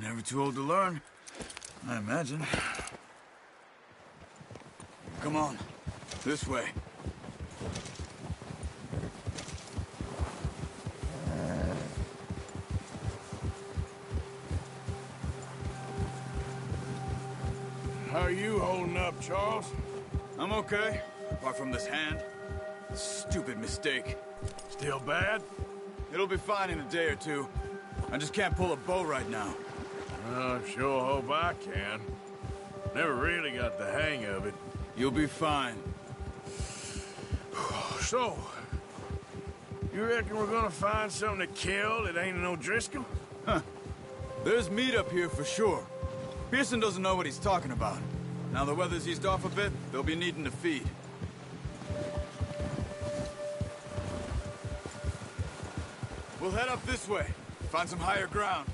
Never too old to learn, I imagine. Come on, this way. How are you holding up, Charles? I'm okay, apart from this hand. Stupid mistake. Still bad? It'll be fine in a day or two. I just can't pull a bow right now. I sure hope I can. Never really got the hang of it. You'll be fine. So, you reckon we're gonna find something to kill that ain't an O'Driscoll? Huh. There's meat up here for sure. Pearson doesn't know what he's talking about. Now the weather's eased off a bit, they'll be needing to feed. We'll head up this way. Find some higher ground.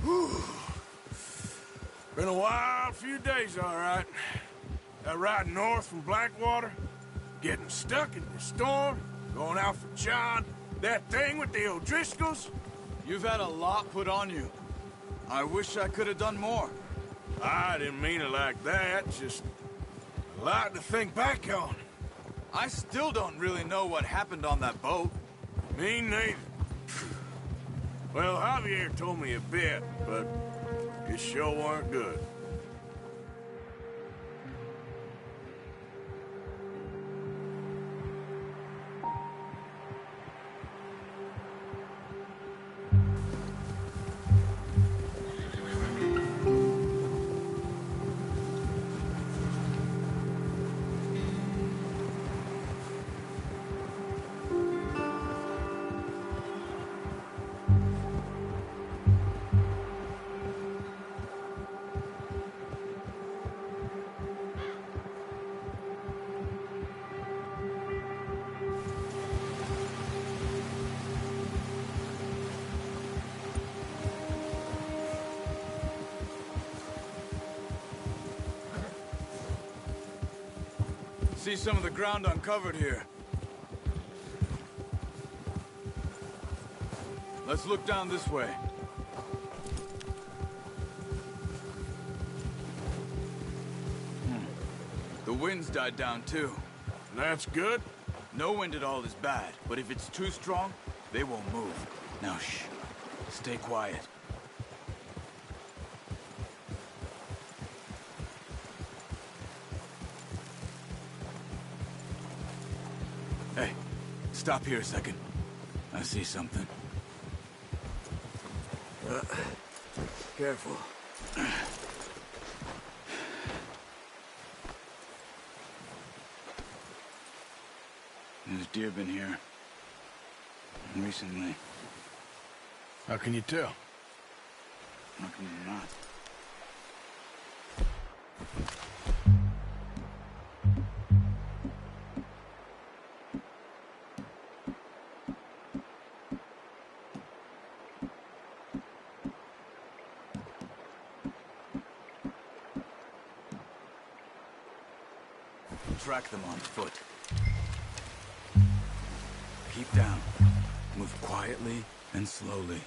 Whew. Been a wild few days, all right. That ride north from Blackwater, getting stuck in the storm, going out for John, that thing with the O'Driscolls. You've had a lot put on you. I wish I could have done more. I didn't mean it like that, just a lot to think back on. I still don't really know what happened on that boat. Me neither. Well, Javier told me a bit, but it sure weren't good. See some of the ground uncovered here. Let's look down this way. The wind's died down too. That's good. No wind at all is bad, but if it's too strong, they won't move. Now shh. Stay quiet. Hey, stop here a second. I see something. Careful. There's deer been here. Recently. How can you tell? How can you not? Track them on foot. Keep down. Move quietly and slowly.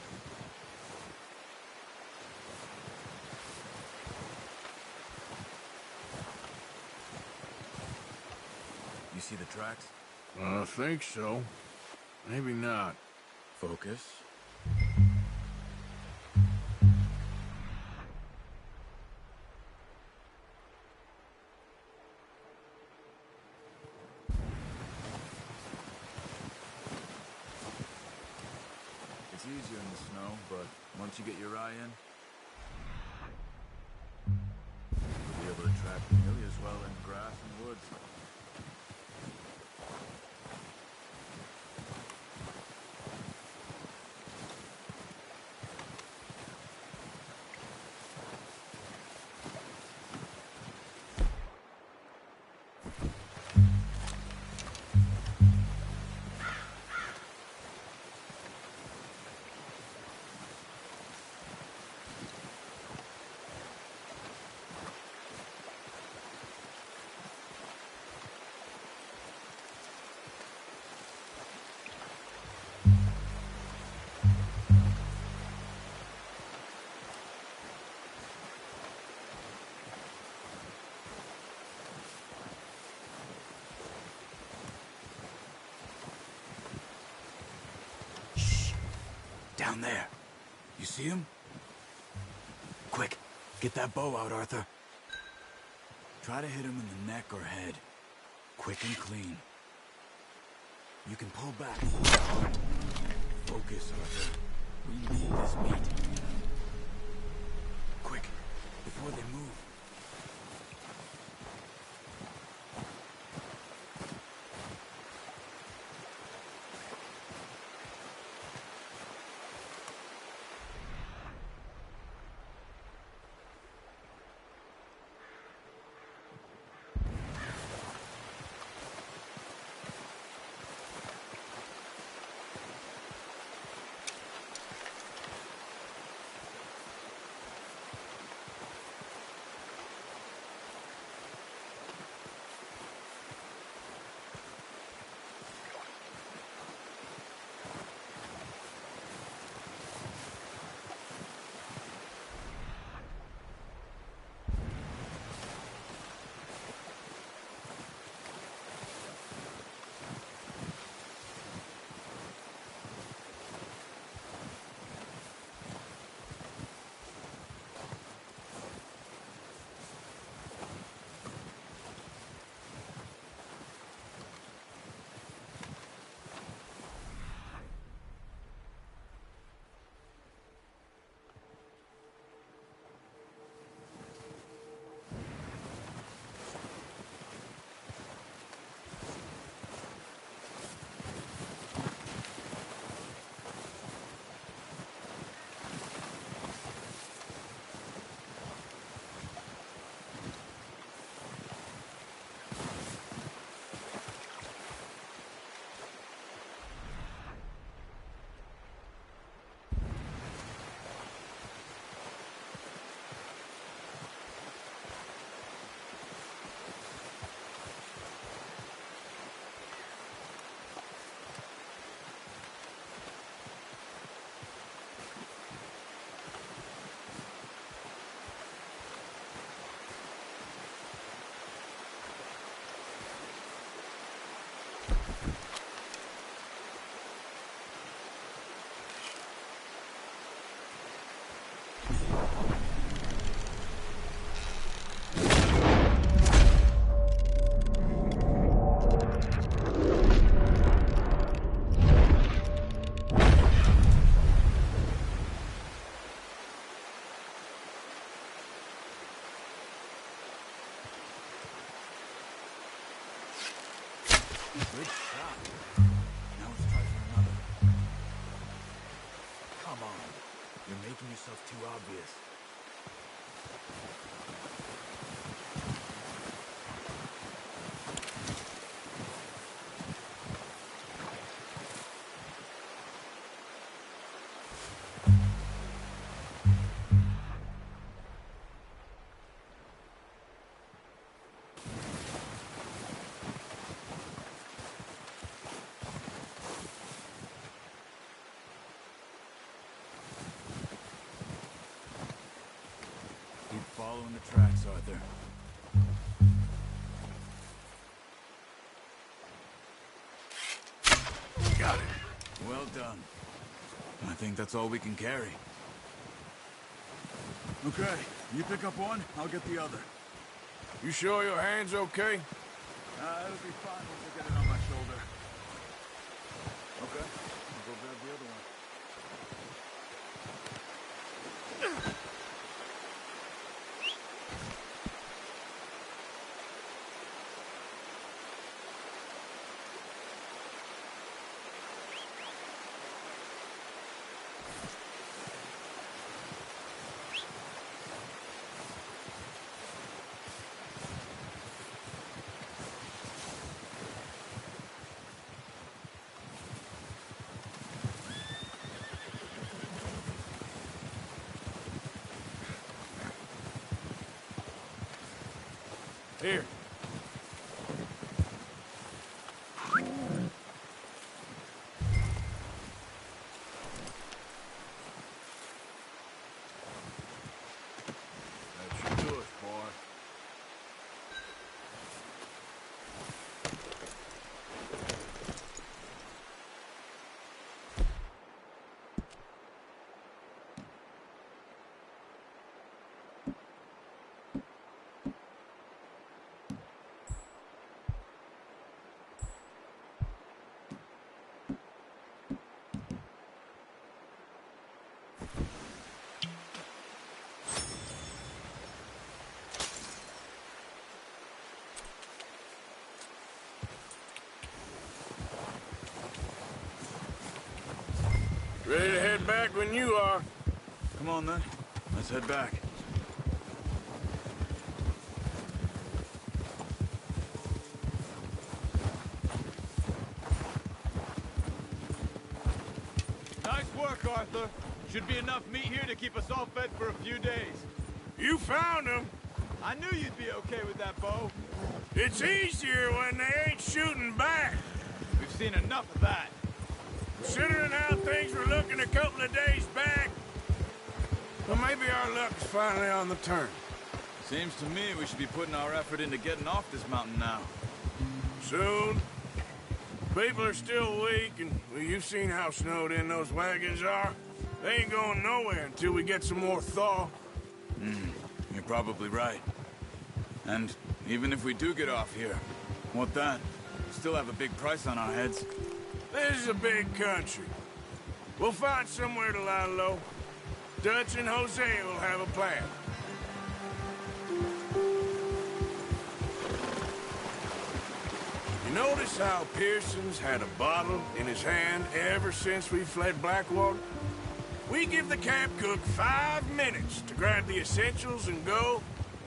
You see the tracks? I think so. Maybe not. Focus. It's easier in the snow, but once you get your eye in, you'll be able to track nearly as well in grass and woods. Down there. You see him? Quick, get that bow out, Arthur. Try to hit him in the neck or head. Quick and clean. You can pull back. Focus, Arthur. We need this meat. Quick, before they move. Good shot. Now let's try for another. Come on. You're making yourself too obvious. Keep following the tracks, Arthur. Got it. Well done. I think that's all we can carry. Okay, you pick up one, I'll get the other. You sure your hand's okay? It'll be fine once I get it on my shoulder. Okay, I'll go grab the other one. Here. That should do it, boy. Ready to head back when you are. Come on, then. Let's head back. Nice work, Arthur. Should be enough meat here to keep us all fed for a few days. You found him. I knew you'd be okay with that bow. It's easier when they ain't shooting back. We've seen enough of that. Considering how things were looking a couple of days back, well, maybe our luck is finally on the turn. Seems to me we should be putting our effort into getting off this mountain now. Soon. People are still weak, and well, you've seen how snowed in those wagons are. They ain't going nowhere until we get some more thaw. You're probably right. And even if we do get off here, what then? We still have a big price on our heads. This is a big country. We'll find somewhere to lie low. Dutch and Hosea will have a plan. You notice how Pearson's had a bottle in his hand ever since we fled Blackwater? We give the camp cook 5 minutes to grab the essentials and go,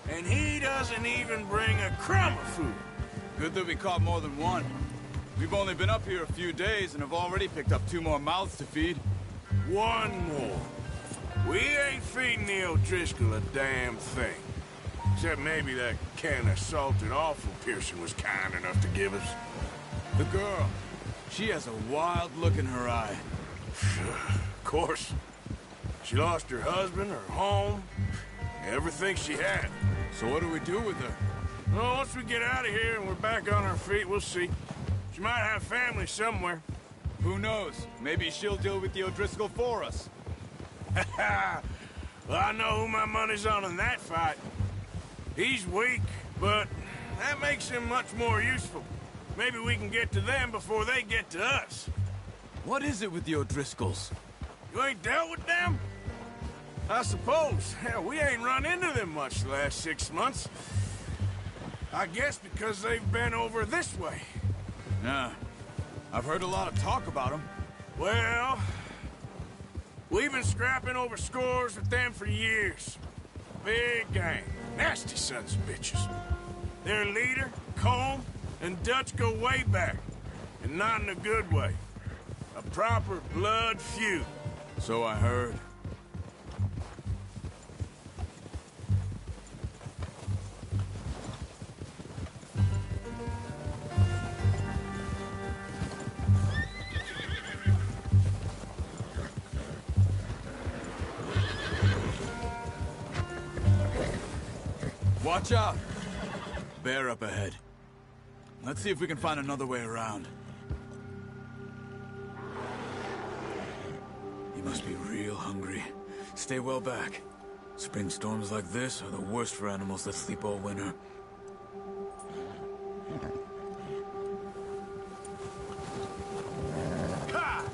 and he doesn't even bring a crumb of food. Good that we caught more than one. We've only been up here a few days and have already picked up 2 more mouths to feed. 1 more. We ain't feeding the O'Driscoll a damn thing. Except maybe that can of salted offal Pearson was kind enough to give us. The girl, she has a wild look in her eye. Of course. She lost her husband, her home, everything she had. So what do we do with her? Well, once we get out of here and we're back on our feet, we'll see. She might have family somewhere. Who knows? Maybe she'll deal with the O'Driscoll for us. Well, I know who my money's on in that fight. He's weak, but that makes him much more useful. Maybe we can get to them before they get to us. What is it with the O'Driscolls? You ain't dealt with them? I suppose. Hell, we ain't run into them much the last 6 months. I guess because they've been over this way. Yeah. I've heard a lot of talk about them. Well, we've been scrapping over scores with them for years. Big gang. Nasty sons of bitches. Their leader, Colm, and Dutch go way back. And not in a good way. A proper blood feud. So I heard. Watch out! Bear up ahead. Let's see if we can find another way around. You must be real hungry. Stay well back. Spring storms like this are the worst for animals that sleep all winter. Ha!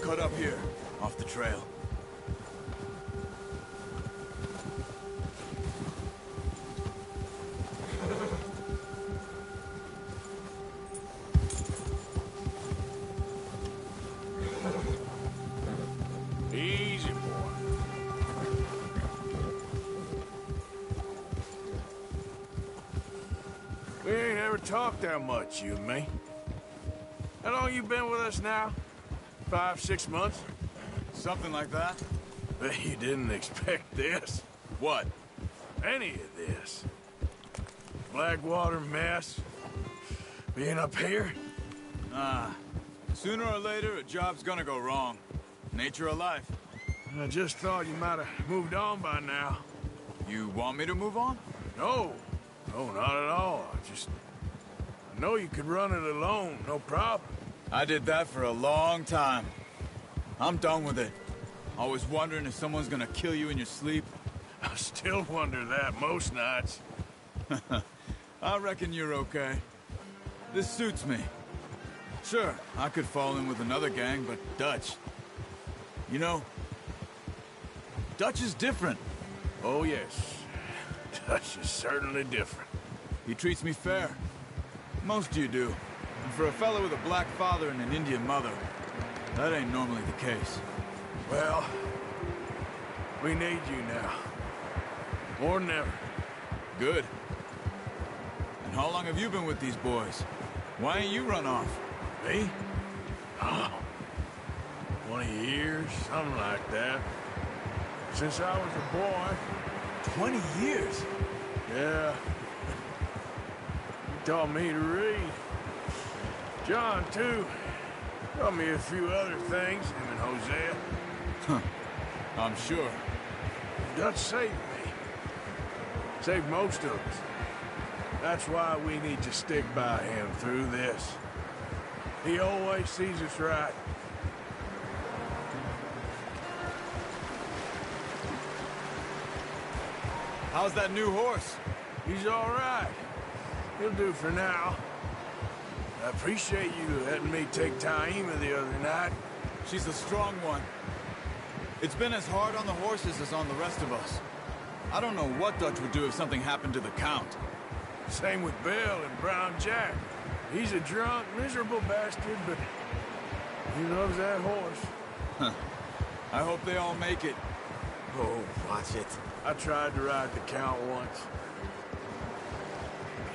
Cut up here, off the trail. Easy, boy. We ain't ever talked that much, you and me. How long you been with us now? 5, 6 months? Something like that? Bet you didn't expect this. What? Any of this. Blackwater mess. Being up here? Ah. Sooner or later, a job's gonna go wrong. Nature of life. I just thought you might have moved on by now. You want me to move on? No. No, not at all. I know you could run it alone, no problem. I did that for a long time. I'm done with it. Always wondering if someone's gonna kill you in your sleep. I still wonder that most nights. I reckon you're okay. This suits me. Sure, I could fall in with another gang, but Dutch... You know, Dutch is different. Oh, yes. Dutch is certainly different. He treats me fair. Most of you do. And for a fellow with a black father and an Indian mother, that ain't normally the case. Well, we need you now. More than ever. Good. And how long have you been with these boys? Why ain't you run off? Me? Oh, 20 years, something like that. Since I was a boy. 20 years? Yeah. He taught me to read. John, too. Taught me a few other things, him and Hosea. Huh. I'm sure. Dutch saved me. Saved most of us. That's why we need to stick by him through this. He always sees us right. How's that new horse? He's all right. He'll do for now. I appreciate you letting me take Taima the other night. She's a strong one. It's been as hard on the horses as on the rest of us. I don't know what Dutch would do if something happened to the Count. Same with Bill and Brown Jack. He's a drunk, miserable bastard, but he loves that horse. Huh. I hope they all make it. Oh, watch it. I tried to ride the Count once.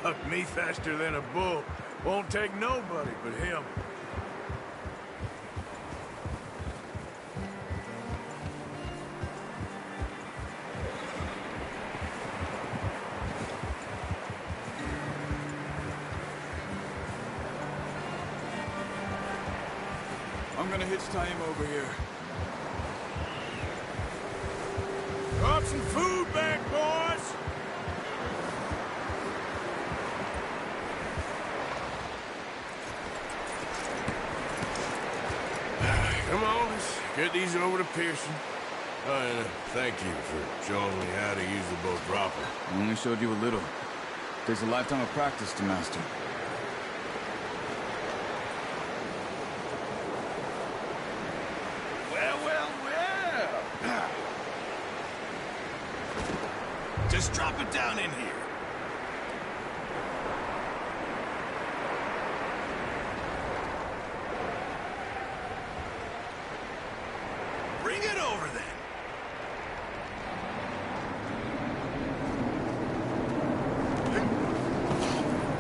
Bucked me faster than a bull. Won't take nobody but him. I'm gonna hitch Taima over here. Brought some food back, boys! Come on, let's get these over to Pearson. And thank you for showing me how to use the boat proper. I only showed you a little. Takes a lifetime of practice to master. Well, well, well! Just drop it down in here. Bring it over, then.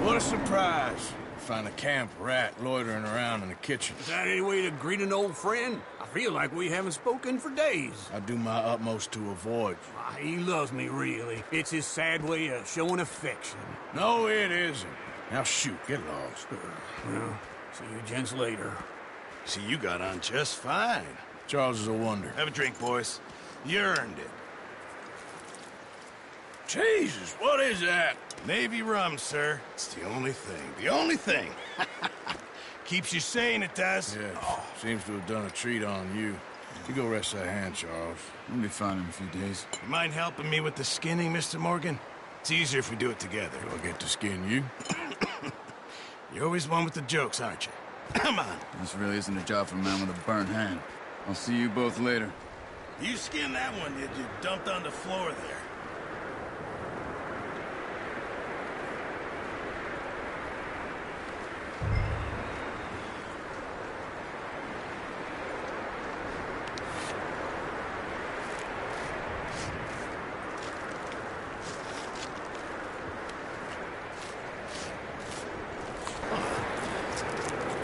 What a surprise. Find a camp rat loitering around in the kitchen. Is that any way to greet an old friend? I feel like we haven't spoken for days. I do my utmost to avoid you. Ah, he loves me, really. It's his sad way of showing affection. No, it isn't. Now shoot, get lost. Well, see you gents later. See, you got on just fine. Charles is a wonder. Have a drink, boys. You earned it. Jesus, what is that? Navy rum, sir. It's the only thing. The only thing. Keeps you sane, it does. Yeah, seems to have done a treat on you. You go rest that hand, Charles. We'll be fine in a few days. You mind helping me with the skinning, Mr. Morgan? It's easier if we do it together. Do I get to skin you? You're always one with the jokes, aren't you? Come on. This really isn't a job for a man with a burnt hand. I'll see you both later. You skinned that one, did you? Dumped on the floor there.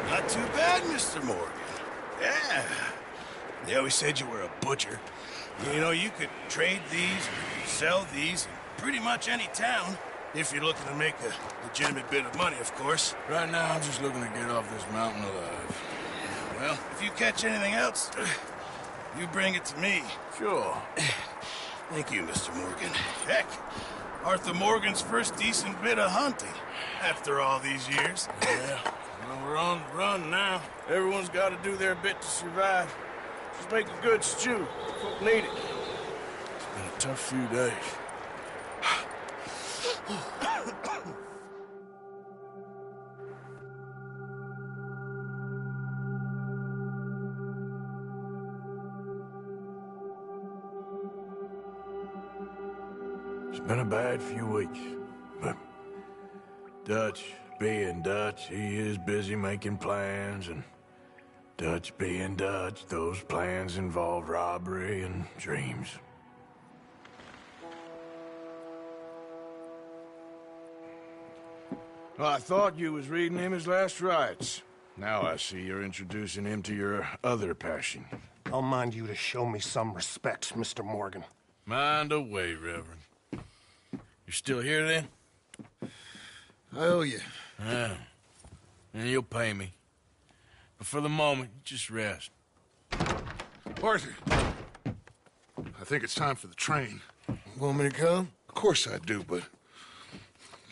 Not too bad, Mr. Morgan. Yeah. They always said you were a butcher. You know, you could trade these, sell these, in pretty much any town, if you're looking to make a legitimate bit of money, of course. Right now, I'm just looking to get off this mountain alive. Well, if you catch anything else, you bring it to me. Sure. Thank you, Mr. Morgan. Heck, Arthur Morgan's first decent bit of hunting, after all these years. Yeah. Well, we're on the run now. Everyone's got to do their bit to survive. Just make a good stew. Folk need it. It's been a tough few days. It's been a bad few weeks, but Dutch being Dutch, he is busy making plans, and Dutch being Dutch, those plans involve robbery and dreams. Well, I thought you was reading him his last rites. Now I see you're introducing him to your other passion. I'll mind you to show me some respect, Mr. Morgan. Mind away, Reverend. You still here, then? I owe you. Yeah. And you'll pay me. But for the moment, just rest. Arthur, I think it's time for the train. Want me to come? Of course I do, but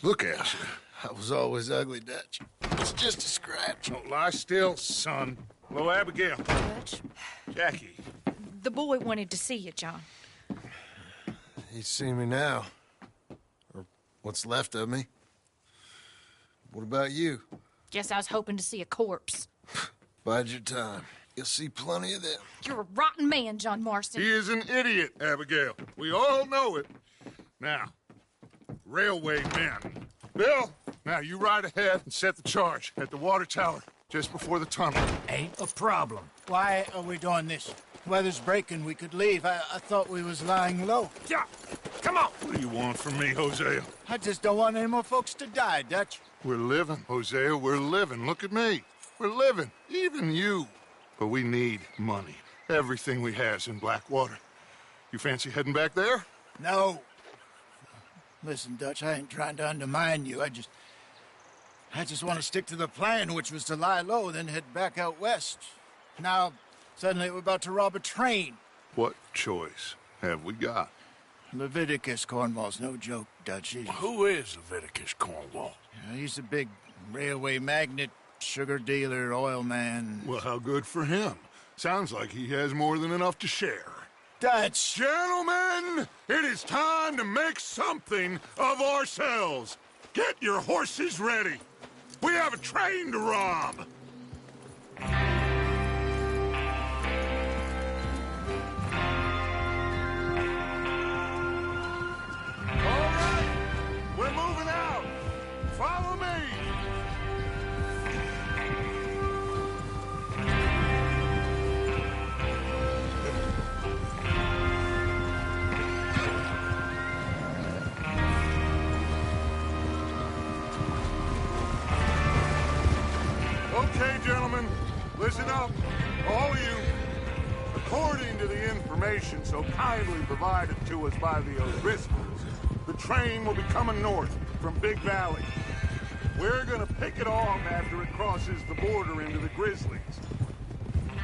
look at you. I was always ugly, Dutch. It's just a scratch. Don't lie still, son. Hello, Abigail. Dutch, Jackie. the boy wanted to see you, John. He's seen me now. Or what's left of me. What about you? Guess I was hoping to see a corpse. Bide your time. You'll see plenty of them. You're a rotten man, John Marston. He is an idiot, Abigail. We all know it. Now, railway men. Bill, now you ride ahead and set the charge at the water tower just before the tunnel. Ain't a problem. Why are we doing this? Weather's breaking. We could leave. I thought we was lying low. Yeah, come on. What do you want from me, Hosea? I just don't want any more folks to die, Dutch. We're living, Hosea. We're living. Look at me. We're living. Even you. But we need money. Everything we has in Blackwater. You fancy heading back there? No. Listen, Dutch, I ain't trying to undermine you. I just want to stick to the plan, which was to lie low, then head back out west. Now, suddenly we're about to rob a train. What choice have we got? Leviticus Cornwall's no joke, Dutch. Who is Leviticus Cornwall? He's a big railway magnate, sugar dealer, oil man. Well, how good for him. Sounds like he has more than enough to share. Dutch! Gentlemen, it is time to make something of ourselves. Get your horses ready. We have a train to rob. All right, we're moving out. Follow me. Okay, gentlemen, listen up, all of you. According to the information so kindly provided to us by the O'Driscolls, the train will be coming north from Big Valley. We're gonna pick it off after it crosses the border into the Grizzlies.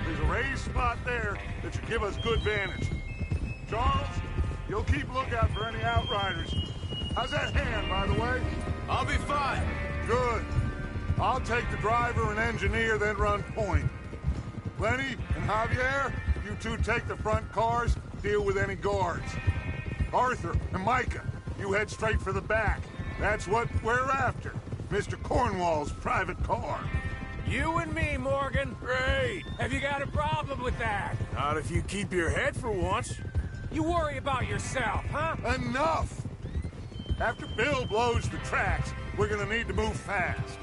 There's a raised spot there that should give us good vantage. Charles, you'll keep lookout for any outriders. How's that hand, by the way? I'll be fine. Good. I'll take the driver and engineer, then run point. Lenny and Javier, you two take the front cars, deal with any guards. Arthur and Micah, you head straight for the back. That's what we're after. Mr. Cornwall's private car. You and me, Morgan. Great. Have you got a problem with that? Not if you keep your head for once. You worry about yourself, huh? Enough! After Bill blows the tracks, we're gonna need to move fast.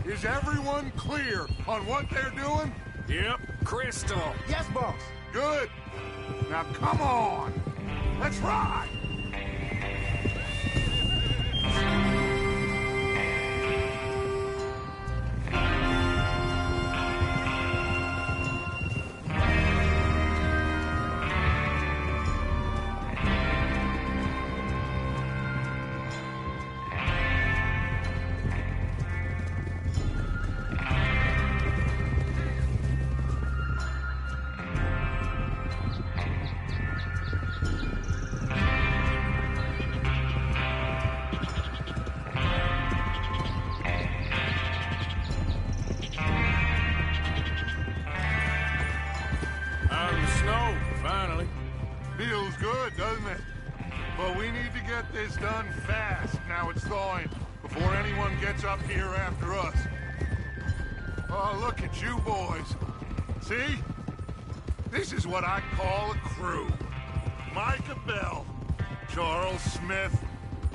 Is everyone clear on what they're doing? Yep. Crystal. Yes, boss. Good. Now come on. Let's ride. But we need to get this done fast. Now it's thawing, before anyone gets up here after us. Oh, look at you boys. See? This is what I call a crew. Micah Bell, Charles Smith,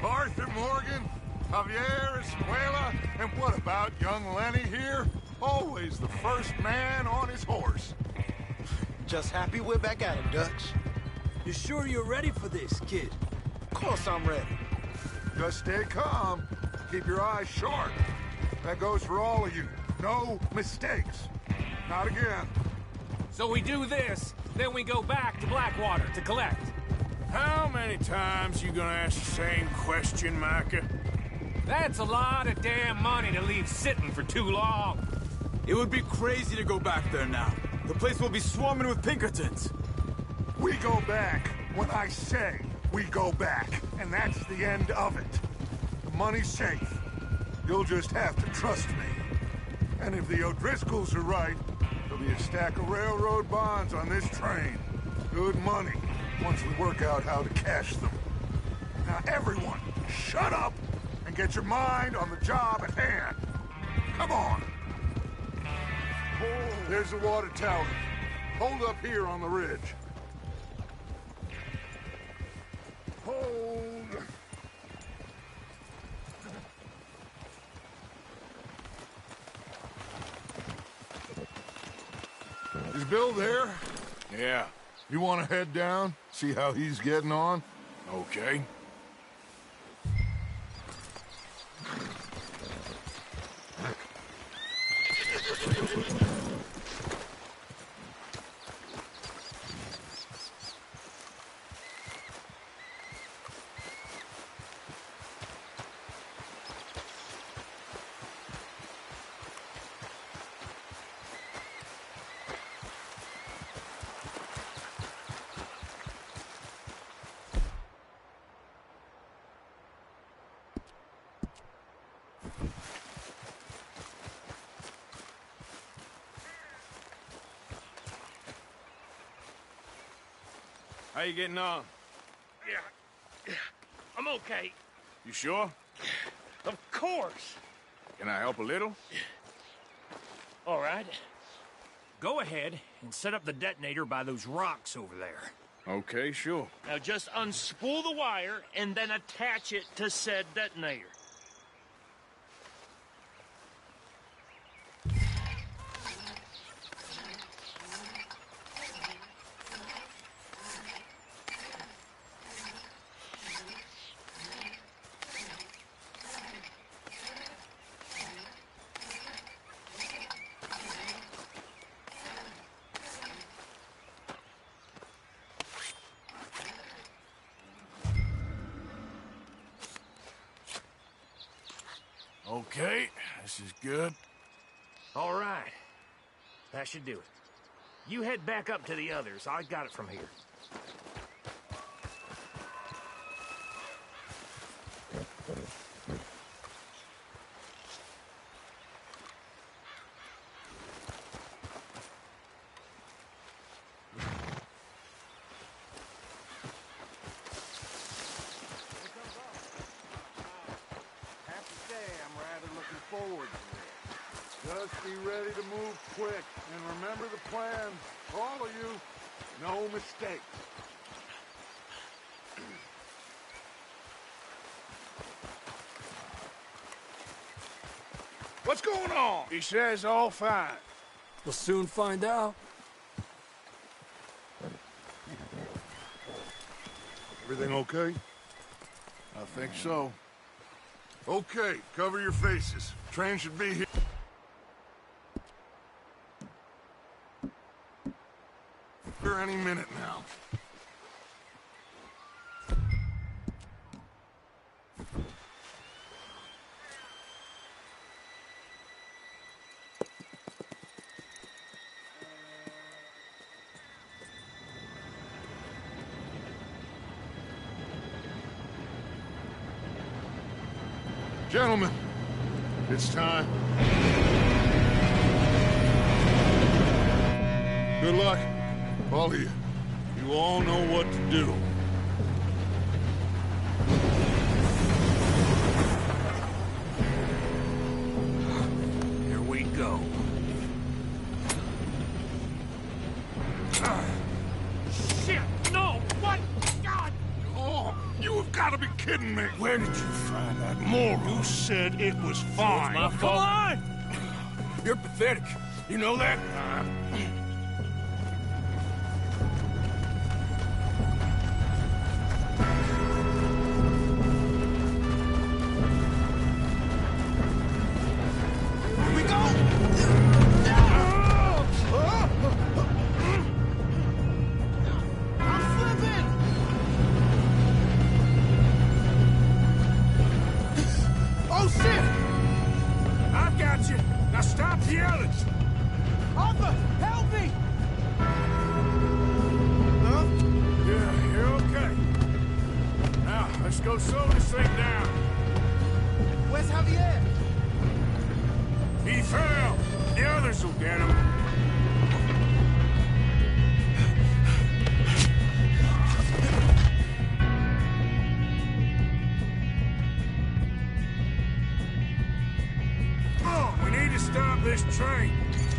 Arthur Morgan, Javier Escuela, and what about young Lenny here? Always the first man on his horse. Just happy we're back at him, Dutch. You sure you're ready for this, kid? Of course I'm ready. Just stay calm. Keep your eyes sharp. That goes for all of you. No mistakes. Not again. So we do this, then we go back to Blackwater to collect. How many times you gonna ask the same question, Micah? That's a lot of damn money to leave sitting for too long. It would be crazy to go back there now. The place will be swarming with Pinkertons. We go back when I say we go back, and that's the end of it. The money's safe. You'll just have to trust me. And if the O'Driscolls are right, there'll be a stack of railroad bonds on this train. Good money, once we work out how to cash them. Now everyone, shut up and get your mind on the job at hand. Come on. There's the water tower. Hold up here on the ridge. Hold. Is Bill there? Yeah. You want to head down, see how he's getting on? Okay. How you getting on? Yeah, I'm okay. You sure? Of course. Can I help a little? All right. Go ahead and set up the detonator by those rocks over there. Okay, sure. Now just unspool the wire and then attach it to said detonator. Okay, this is good. All right. That should do it. You head back up to the others. I got it from here. Forward to it. Just be ready to move quick, and remember the plan. All of you, no mistakes. What's going on? He says all fine. We'll soon find out. Everything okay? I think so. Okay, cover your faces. Train should be here. Any minute now. Gentlemen, it's time. Good luck, all of you. You all know what to do. You've got to be kidding me. Where did you find that moron? You said it was fine. My fault. Come on! You're pathetic. You know that?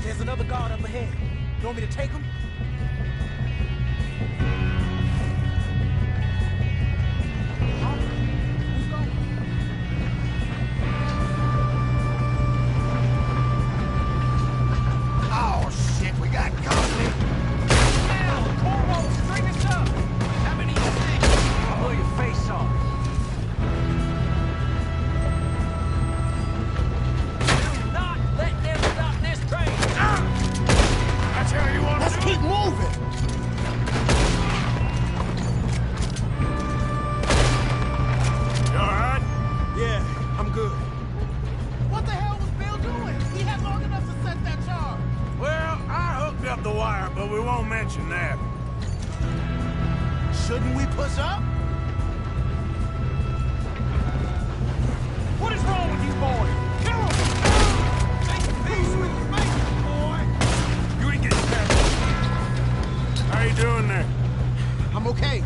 There's another guard up ahead. You want me to take him? Oh, shit, we got company. Now, Corvo, string us up. How many you think? I'll blow your face off. Do not let them stop this train. That's how you want to Let's do keep it? moving. You all right? Yeah, I'm good. What the hell was Bill doing? He had long enough to set that charge. Well, I hooked up the wire, but we won't mention that. Shouldn't we push up? What is wrong with you, boy? Kill him! Make peace with your mate, boy! You ain't getting past me. How you doing there? I'm okay.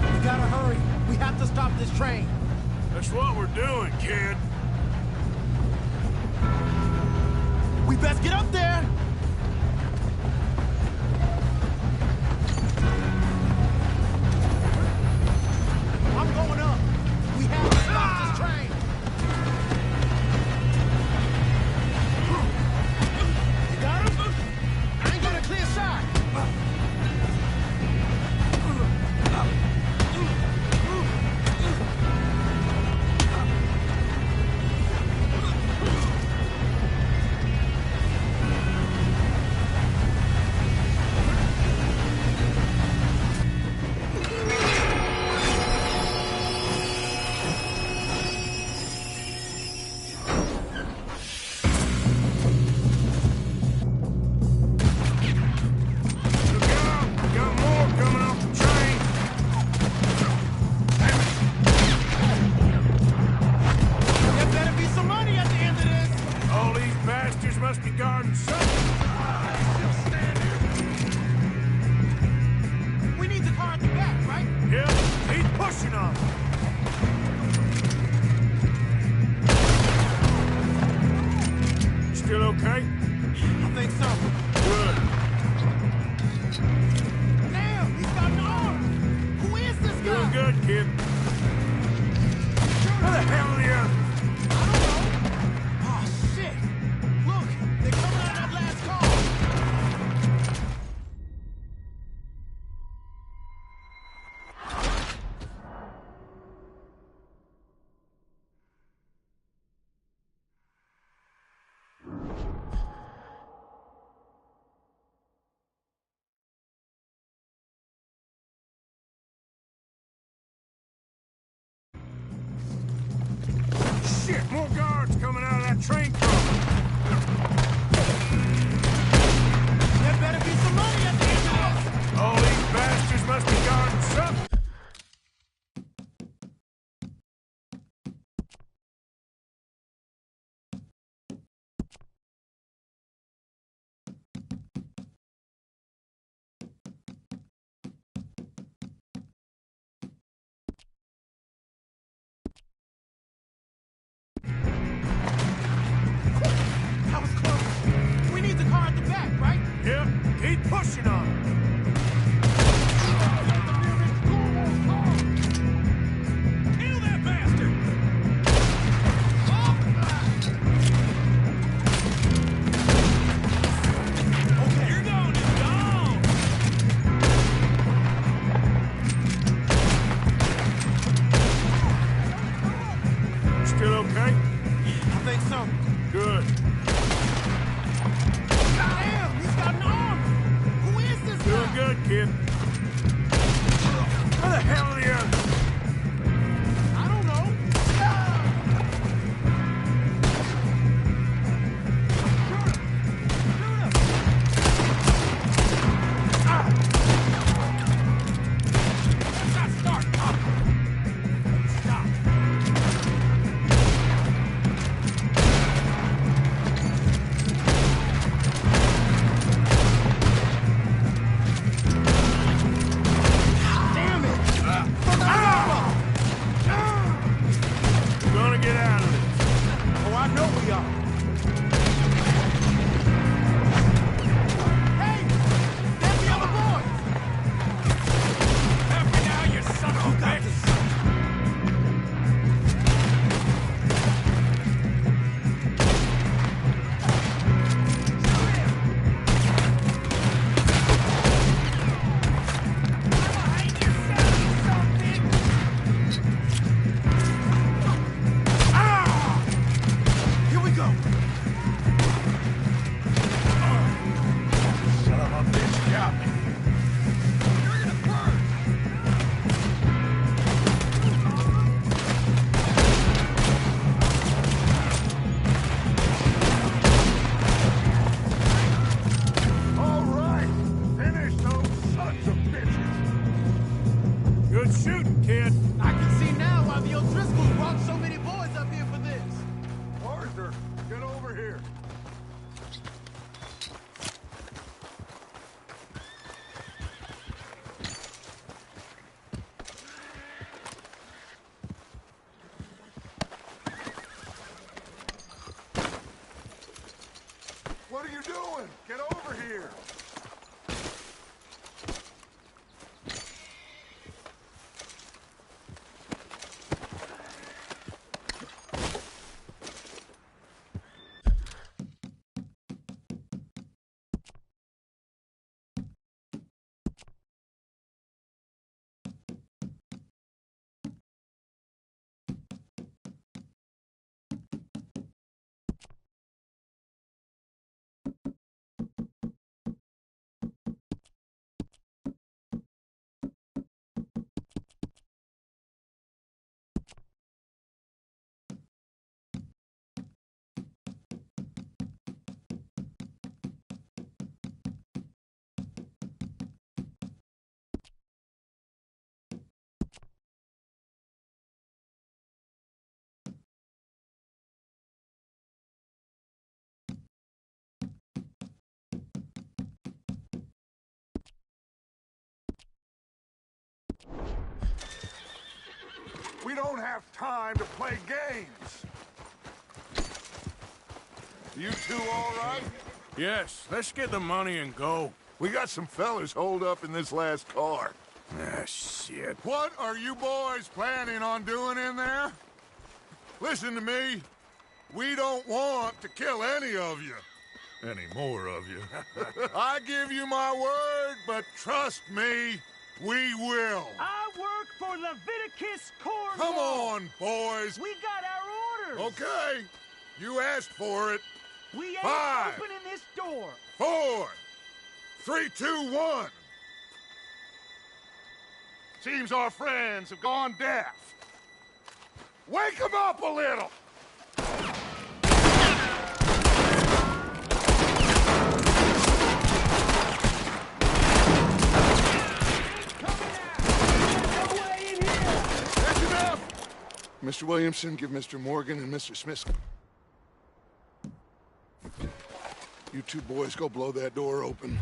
We gotta hurry. We have to stop this train. That's what we're doing, kid. We best get up there. I'm going up. We have to stop this train. You got him? I ain't got a clear shot. Look out! We got more coming off the train. There better be some money at the end of this. All these bastards must be guarding something. We need the car at the back, right? Yeah, he's pushing on. You still okay? I think so. Good. Damn, he's got an arm. Who is this guy? Doing good, kid. Where the hell are the others? I don't know. Oh, shit. Look, they're coming out of that last car. Shit, more guards coming out of that train car. There better be some money at the end of this. All these bastards must be guarding something. Good shooting, kid. I can see now why the O'Driscolls brought so many boys up here for this. Arthur, get over here. What are you doing? Get over here. We don't have time to play games. You two all right? Yes, let's get the money and go. We got some fellas holed up in this last car. Ah, shit. What are you boys planning on doing in there? Listen to me. We don't want to kill any of you. Any more of you. I give you my word, but trust me, we will. I work for Leviticus Cornwall. Come on, boys. We got our orders. Okay. You asked for it. We ain't 5, opening this door. 4, 3, 2, 1. Seems our friends have gone deaf. Wake them up a little. That's enough. Mr. Williamson, give Mr. Morgan and Mr. Smith. You two boys go blow that door open.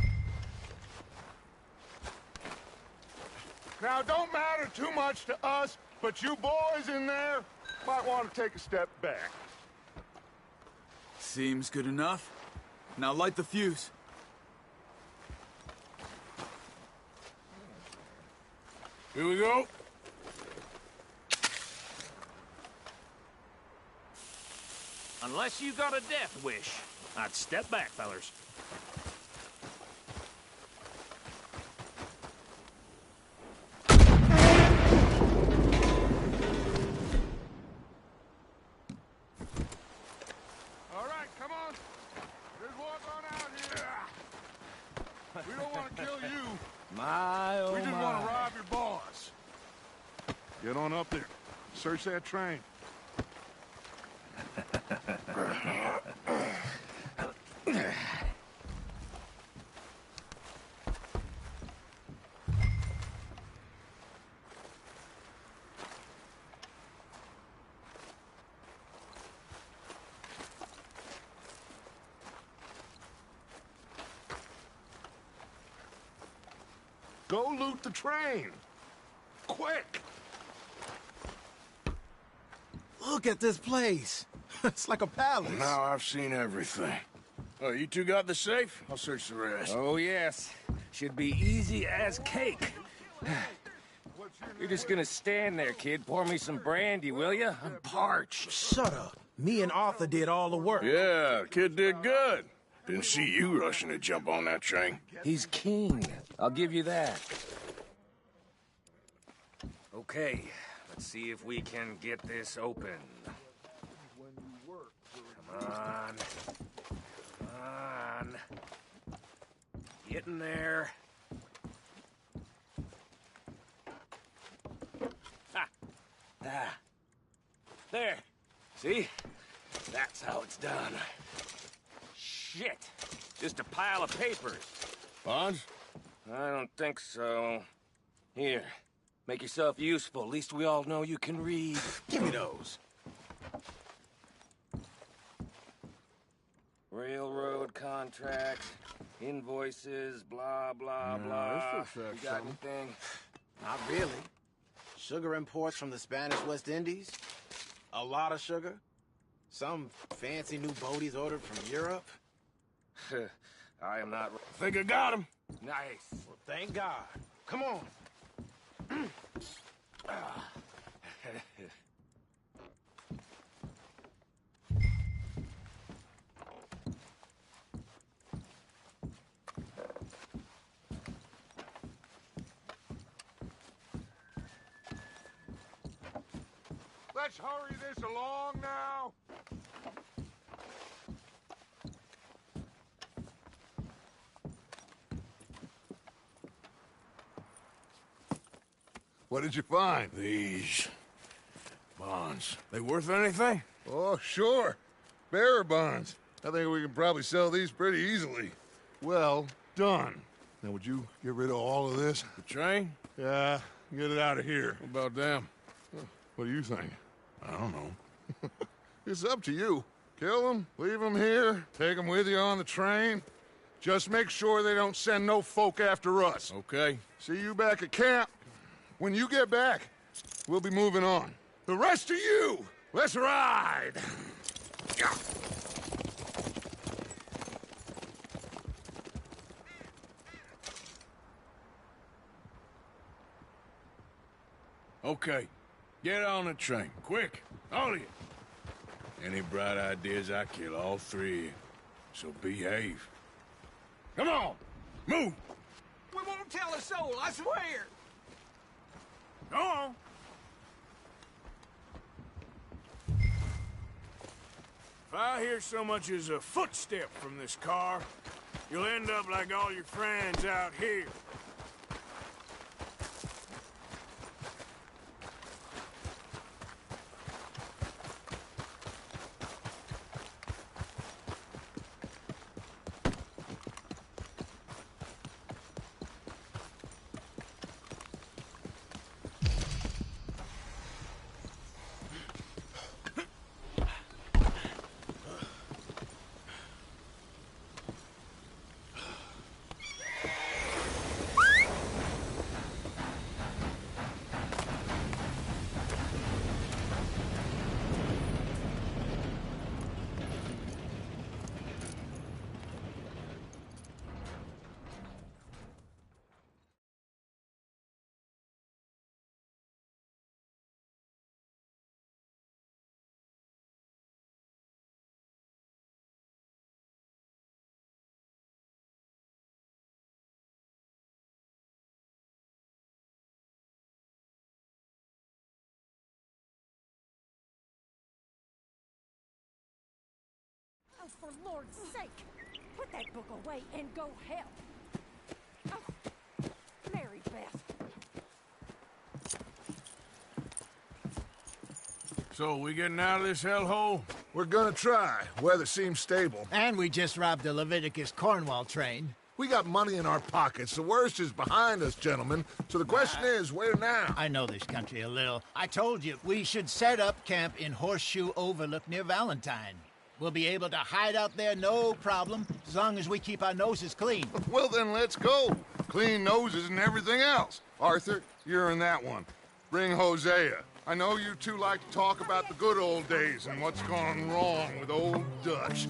Now, don't matter too much to us, but you boys in there might want to take a step back. Seems good enough. Now light the fuse. Here we go. Unless you got a death wish, I'd step back, fellers. All right, come on. Just walk on out here. We don't want to kill you. My, oh We just my. want to rob your boss. Get on up there. Search that train. Go loot the train. Quick. Look at this place. It's like a palace. Now I've seen everything. Oh, you two got the safe? I'll search the rest. Oh, yes. Should be easy as cake. You're just gonna stand there, kid. Pour me some brandy, will you? I'm parched. Shut up. Me and Arthur did all the work. Yeah, kid did good. Didn't see you rushing to jump on that train. He's king. I'll give you that. Okay, let's see if we can get this open. Come on. Come on. Get in there. Ha! Ah. There. See? That's how it's done. Shit. Just a pile of papers. Bonds? I don't think so. Here. Make yourself useful. At least we all know you can read. Give me those. Railroad contracts, invoices, blah, blah, blah. this looks like You got something. anything? Not really. Sugar imports from the Spanish West Indies. A lot of sugar. Some fancy new boaties ordered from Europe. I am not... Think I got him? Nice. Well, thank God. Come on. Let's hurry this along now. What did you find? These bonds. They worth anything? Oh, sure. Bearer bonds. I think we can probably sell these pretty easily. Well done. Now, would you get rid of all of this? The train? Yeah, get it out of here. What about them? What do you think? I don't know. It's up to you. Kill them, leave them here, take them with you on the train. Just make sure they don't send no folk after us. Okay. See you back at camp. When you get back, we'll be moving on. The rest of you, let's ride! Okay. Get on the train. Quick. All of you. Any bright ideas, I kill all three of you. So behave. Come on! Move! We won't tell a soul, I swear! Go on! If I hear so much as a footstep from this car, you'll end up like all your friends out here. Oh, for Lord's sake, put that book away and go help. Oh, Mary Beth. So, we getting out of this hellhole? We're gonna try. Weather seems stable. And we just robbed the Leviticus Cornwall train. We got money in our pockets. The worst is behind us, gentlemen. So the question is, where now? I know this country a little. I told you, we should set up camp in Horseshoe Overlook near Valentine. We'll be able to hide out there no problem, as long as we keep our noses clean. Well, then let's go. Clean noses and everything else. Arthur, you're in that one. Bring Hosea. I know you two like to talk about the good old days and what's gone wrong with old Dutch.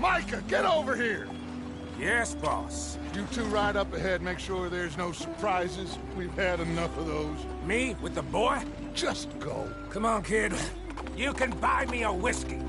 Micah, get over here! Yes, boss. You two ride up ahead, make sure there's no surprises. We've had enough of those. Me? With the boy? Just go. Come on, kid. You can buy me a whiskey.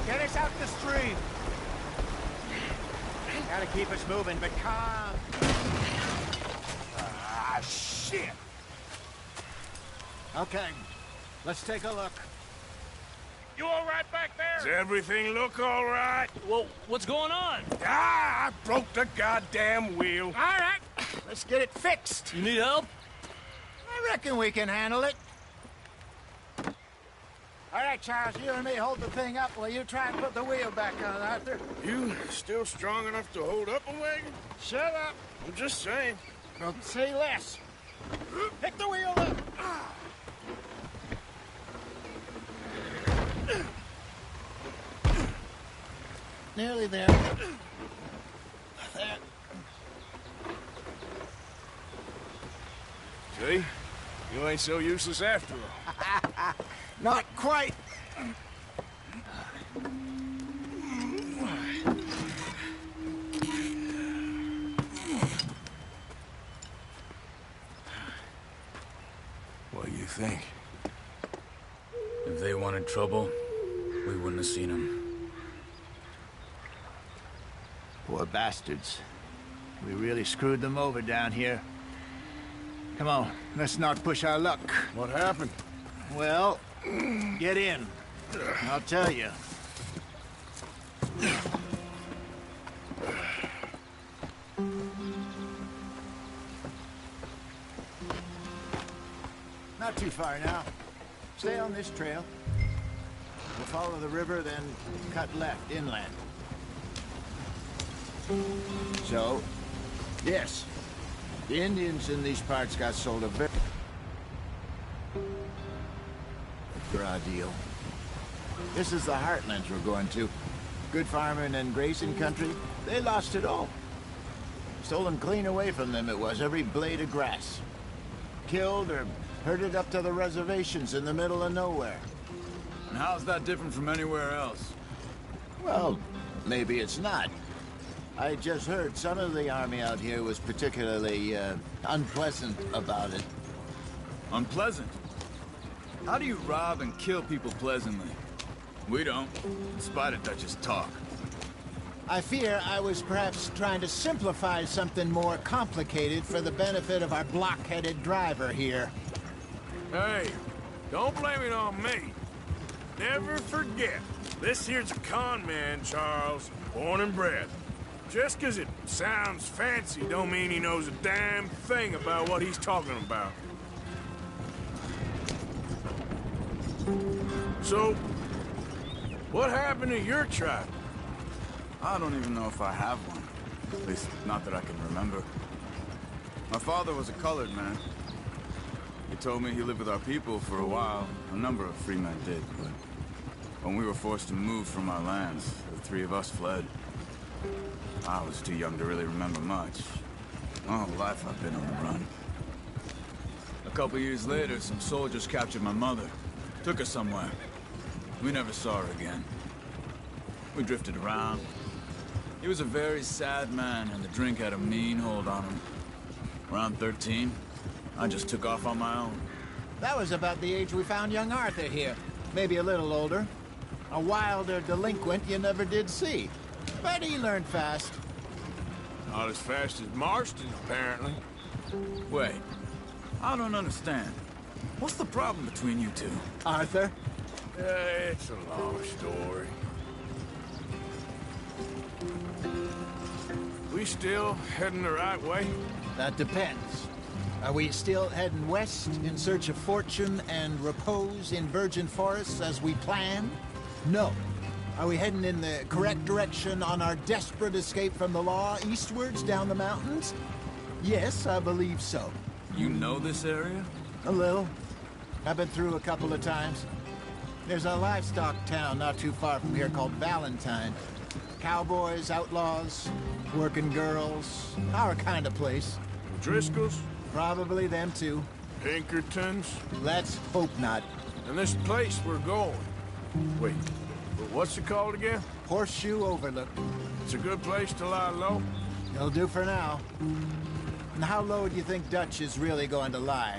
Get us out the stream. Gotta keep us moving, but calm. Ah, shit! Okay, let's take a look. You all right back there? Does everything look all right? Well, what's going on? Ah, I broke the goddamn wheel. All right, let's get it fixed. You need help? I reckon we can handle it. All right, Charles, you and me hold the thing up while you try and put the wheel back on, Arthur. You still strong enough to hold up a wagon? Shut up. I'm just saying. Don't say less. Pick the wheel up. Nearly there. There. See? You ain't so useless after all. Not quite. What do you think? If they wanted trouble, we wouldn't have seen them. Poor bastards. We really screwed them over down here. Come on, let's not push our luck. What happened? Well, get in. I'll tell you. Not too far now. Stay on this trail. We'll follow the river, then cut left inland. So, yes, the Indians in these parts got sold a very raw deal. This is the heartlands we're going to. Good farming and grazing country. They lost it all. Stolen clean away from them it was, every blade of grass. Killed or herded up to the reservations in the middle of nowhere. And how's that different from anywhere else? Well, maybe it's not. I just heard some of the army out here was particularly, unpleasant about it. Unpleasant? How do you rob and kill people pleasantly? We don't, in spite of Dutch's talk. I fear I was perhaps trying to simplify something more complicated for the benefit of our block-headed driver here. Hey, don't blame it on me. Never forget, this here's a con man, Charles, born and bred. Just 'cause it sounds fancy don't mean he knows a damn thing about what he's talking about. So, what happened to your tribe? I don't even know if I have one. At least, not that I can remember. My father was a colored man. He told me he lived with our people for a while. A number of free men did, but when we were forced to move from our lands, the three of us fled. I was too young to really remember much. My whole life I've been on the run. A couple years later, some soldiers captured my mother. Took her somewhere. We never saw her again. We drifted around. He was a very sad man, and the drink had a mean hold on him. Around 13, I just took off on my own. That was about the age we found young Arthur here. Maybe a little older. A wilder delinquent you never did see. But he learned fast. Not as fast as Marston, apparently. Wait, I don't understand. What's the problem between you two? Arthur? It's a long story. we still heading the right way? That depends. Are we still heading west in search of fortune and repose in virgin forests as we planned? No. Are we heading in the correct direction on our desperate escape from the law eastwards down the mountains? Yes, I believe so. You know this area? A little. I've been through a couple of times. There's a livestock town not too far from here called Valentine. Cowboys, outlaws, working girls, our kind of place. Driscolls? Probably them too. Pinkertons? Let's hope not. And this place we're going. Wait, but what's it called again? Horseshoe Overlook. It's a good place to lie low? It'll do for now. And how low do you think Dutch is really going to lie?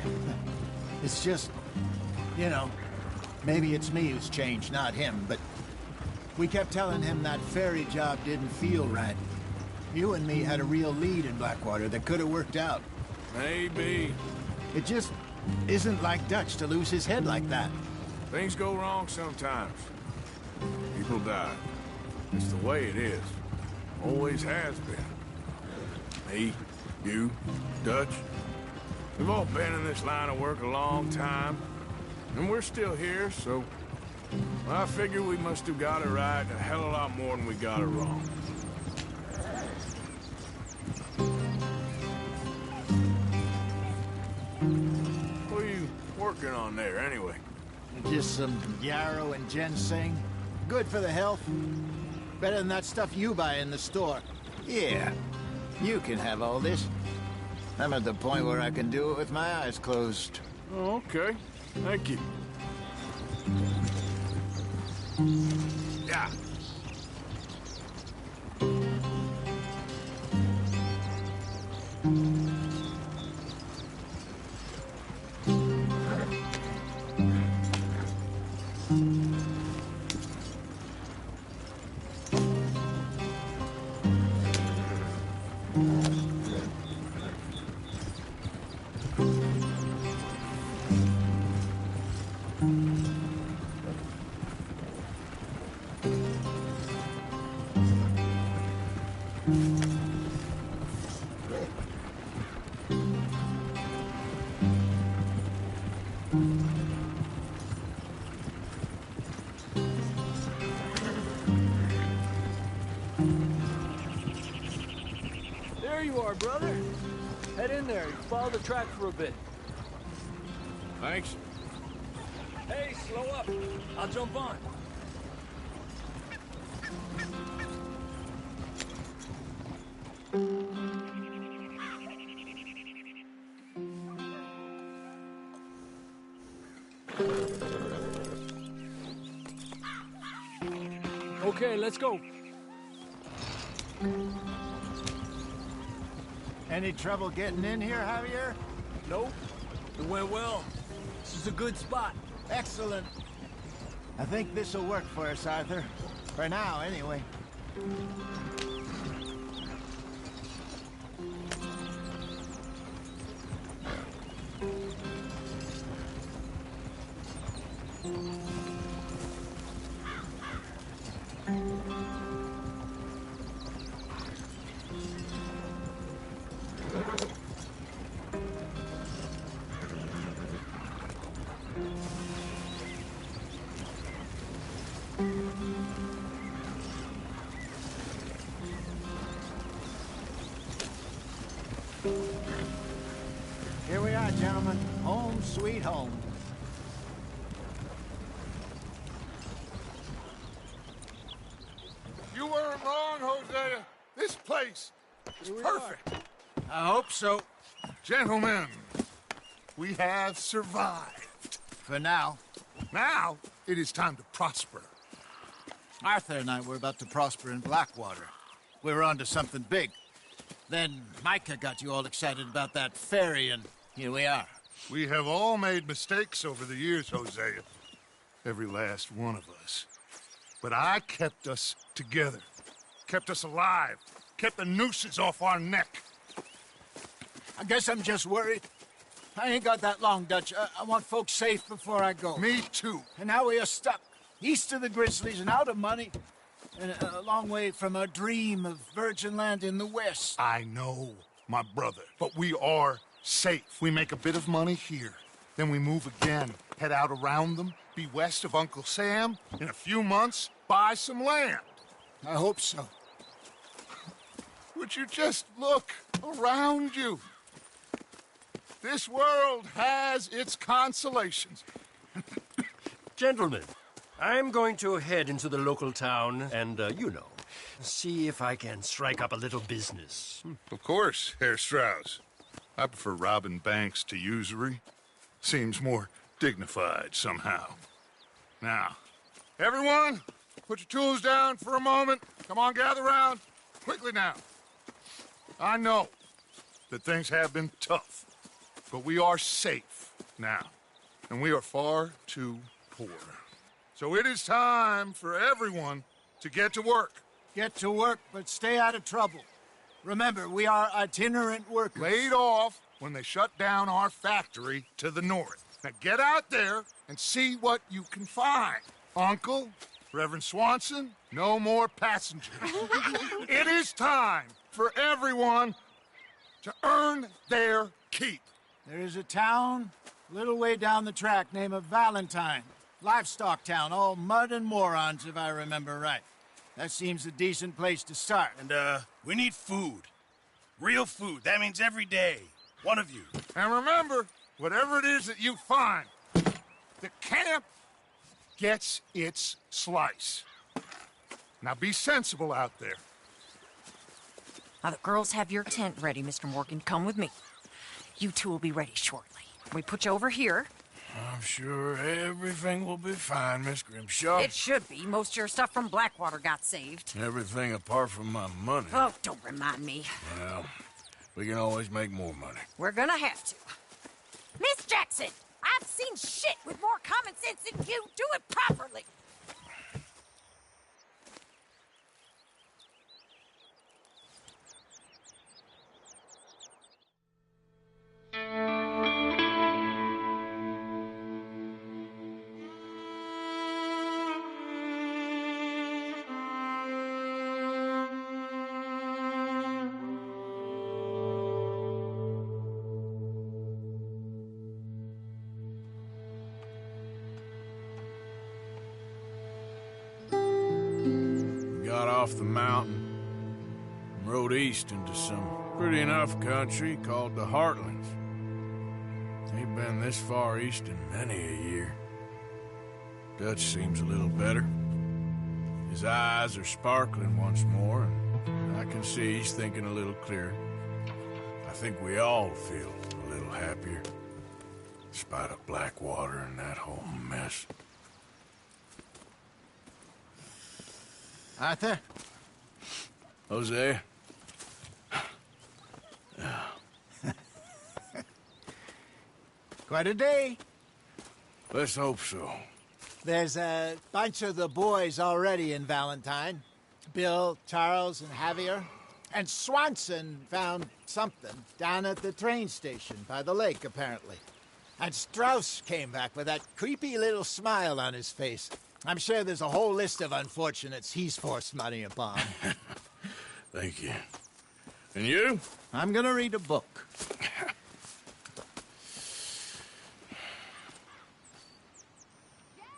It's just, you know, maybe it's me who's changed, not him, but we kept telling him that ferry job didn't feel right. You and me had a real lead in Blackwater that could have worked out. Maybe. It just isn't like Dutch to lose his head like that. Things go wrong sometimes. People die. It's the way it is. Always has been. Me, you, Dutch. We've all been in this line of work a long time. And we're still here, so... I figure we must have got it right a hell of a lot more than we got it wrong. What are you working on there, anyway? Just some yarrow and ginseng. Good for the health. Better than that stuff you buy in the store. Yeah, you can have all this. I'm at the point where I can do it with my eyes closed. Oh, okay. Thank you. Yeah. There you are, brother. Head in there. Follow the track for a bit. Thanks. Hey, slow up. I'll jump on. Okay, let's go. Any trouble getting in here, Javier? Nope. It went well. This is a good spot. Excellent. I think this'll work for us, Arthur. For now, anyway. Here we are, gentlemen. Home sweet home. You weren't wrong, Hosea. This place is perfect. I hope so. Gentlemen, we have survived. For now. Now, it is time to prosper. Arthur and I were about to prosper in Blackwater. We were on to something big. Then Micah got you all excited about that ferry, and here we are. We have all made mistakes over the years, Hosea. Every last one of us. But I kept us together. Kept us alive. Kept the nooses off our neck. I guess I'm just worried. I ain't got that long, Dutch. I want folks safe before I go. Me too. And now we are stuck. East of the Grizzlies and out of money. and a long way from our dream of virgin land in the west. I know, my brother, but we are safe. We make a bit of money here, then we move again, head out around them, be west of Uncle Sam, in a few months, buy some land. I hope so. Would you just look around you? This world has its consolations. Gentlemen, I'm going to head into the local town and, see if I can strike up a little business. Of course, Herr Strauss. I prefer robbing banks to usury. Seems more dignified somehow. Now, everyone, put your tools down for a moment. Come on, gather round. Quickly now. I know that things have been tough, but we are safe now, and we are far too poor. So it is time for everyone to get to work. Get to work, but stay out of trouble. Remember, we are itinerant workers. Laid off when they shut down our factory to the north. Now get out there and see what you can find. Uncle, Reverend Swanson, no more passengers. It is time for everyone to earn their keep. There is a town a little way down the track named Valentine. Livestock town, all mud and morons, if I remember right. That seems a decent place to start. And, we need food. Real food. That means every day. One of you. And remember, whatever it is that you find, the camp gets its slice. Now be sensible out there. Now, the girls have your tent ready, Mr. Morgan. Come with me. You two will be ready shortly. We put you over here. I'm sure everything will be fine, Miss Grimshaw. It should be. Most of your stuff from Blackwater got saved. Everything apart from my money. Oh, don't remind me. Well, we can always make more money. We're gonna have to. Miss Jackson, I've seen shit with more common sense than you. Do it properly. Off the mountain and rode east into some pretty enough country called the Heartlands. Ain't been this far east in many a year. Dutch seems a little better. His eyes are sparkling once more, and I can see he's thinking a little clearer. I think we all feel a little happier, in spite of Blackwater and that whole mess. Arthur? Hosea? Quite a day. Let's hope so. There's a bunch of the boys already in Valentine. Bill, Charles, and Javier. And Swanson found something down at the train station by the lake, apparently. And Strauss came back with that creepy little smile on his face. I'm sure there's a whole list of unfortunates he's forced money upon. Thank you. And you? I'm gonna read a book.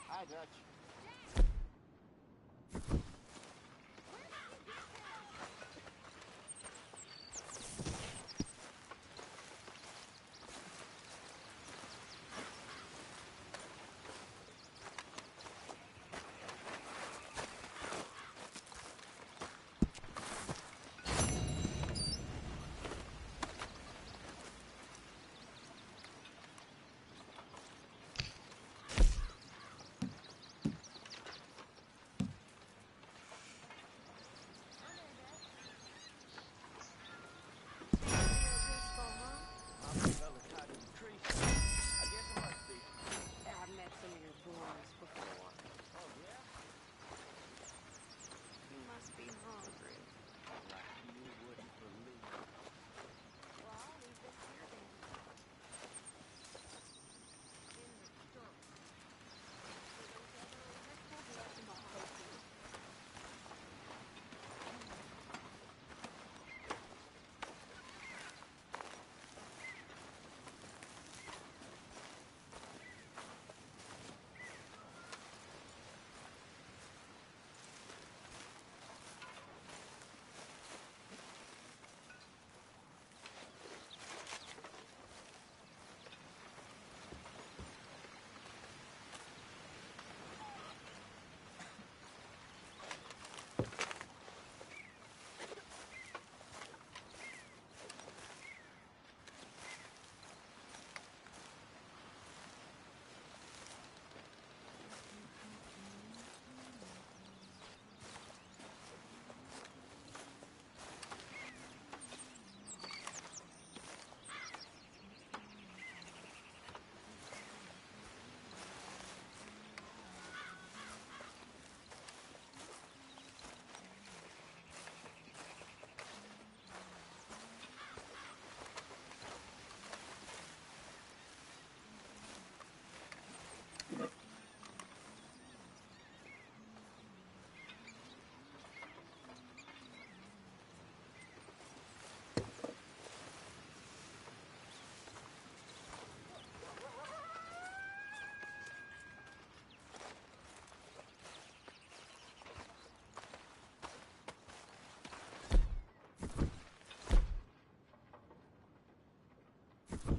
Hi, Dutch.